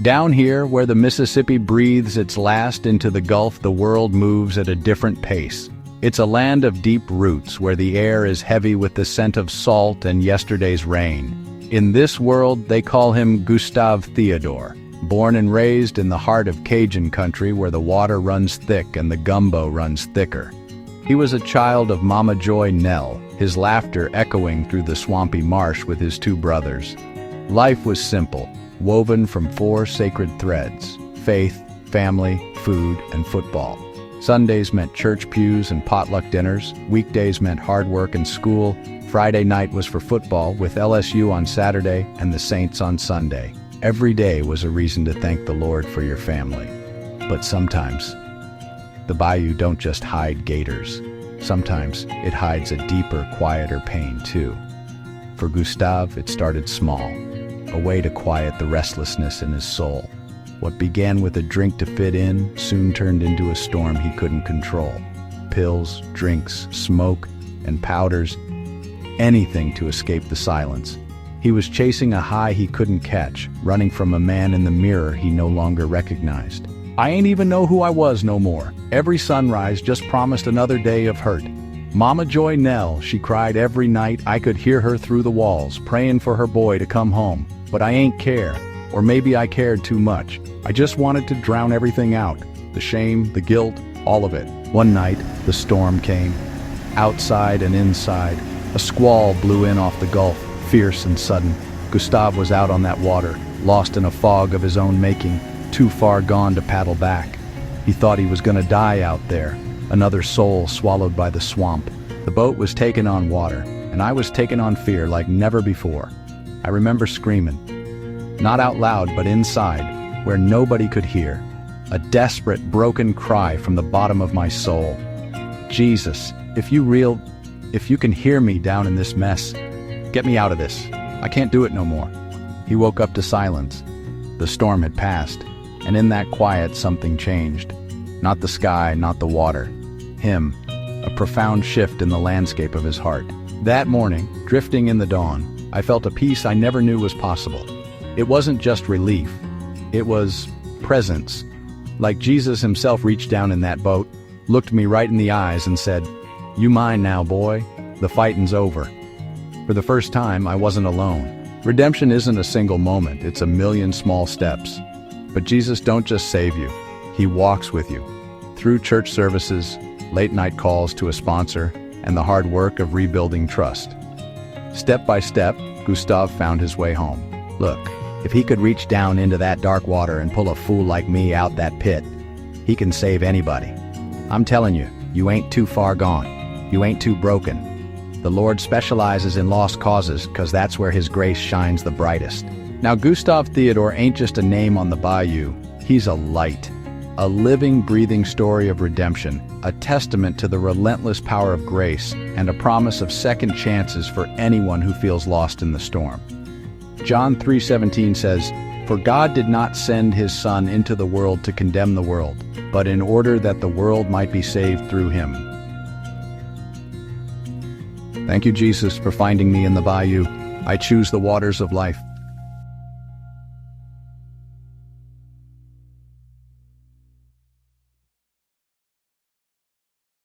Down here, where the Mississippi breathes its last into the Gulf, the world moves at a different pace. It's a land of deep roots, where the air is heavy with the scent of salt and yesterday's rain. In this world, they call him Gustave Theodore. Born and raised in the heart of Cajun country, where the water runs thick and the gumbo runs thicker. He was a child of Mama Joy Nell, his laughter echoing through the swampy marsh with his two brothers. Life was simple, woven from 4 sacred threads: faith, family, food, and football. Sundays meant church pews and potluck dinners. Weekdays meant hard work and school. Friday night was for football, with LSU on Saturday and the Saints on Sunday. Every day was a reason to thank the Lord for your family. But sometimes, the Bayou don't just hide gators. Sometimes it hides a deeper, quieter pain too. For Gustave, it started small, a way to quiet the restlessness in his soul. What began with a drink to fit in soon turned into a storm he couldn't control. Pills, drinks, smoke, and powders, anything to escape the silence. He was chasing a high he couldn't catch, running from a man in the mirror he no longer recognized. I ain't even know who I was no more. Every sunrise just promised another day of hurt. Mama Joy Nell, she cried every night. I could hear her through the walls, praying for her boy to come home. But I ain't care, or maybe I cared too much. I just wanted to drown everything out. The shame, the guilt, all of it. One night, the storm came. Outside and inside, a squall blew in off the Gulf, fierce and sudden. Gustave was out on that water, lost in a fog of his own making, too far gone to paddle back. He thought he was gonna die out there, another soul swallowed by the swamp. The boat was taken on water, and I was taken on fear like never before. I remember screaming, not out loud but inside, where nobody could hear, a desperate, broken cry from the bottom of my soul. Jesus, if you can hear me down in this mess, get me out of this. I can't do it no more. He woke up to silence. The storm had passed, and in that quiet something changed. Not the sky, not the water. Him, a profound shift in the landscape of his heart. That morning, drifting in the dawn, I felt a peace I never knew was possible. It wasn't just relief. It was presence. Like Jesus himself reached down in that boat, looked me right in the eyes and said, "You mine now, boy. The fighting's over." For the first time, I wasn't alone. Redemption isn't a single moment, it's a million small steps. But Jesus don't just save you, he walks with you. Through church services, late night calls to a sponsor, and the hard work of rebuilding trust. Step by step, Gustave found his way home. Look, if he could reach down into that dark water and pull a fool like me out that pit, he can save anybody. I'm telling you, you ain't too far gone. You ain't too broken. The Lord specializes in lost causes, 'cause that's where his grace shines the brightest. Now, Gustave Theodore ain't just a name on the Bayou. He's a light. A living, breathing story of redemption, a testament to the relentless power of grace, and a promise of second chances for anyone who feels lost in the storm. John 3:17 says, "For God did not send his Son into the world to condemn the world, but in order that the world might be saved through him." Thank you, Jesus, for finding me in the Bayou. I choose the waters of life.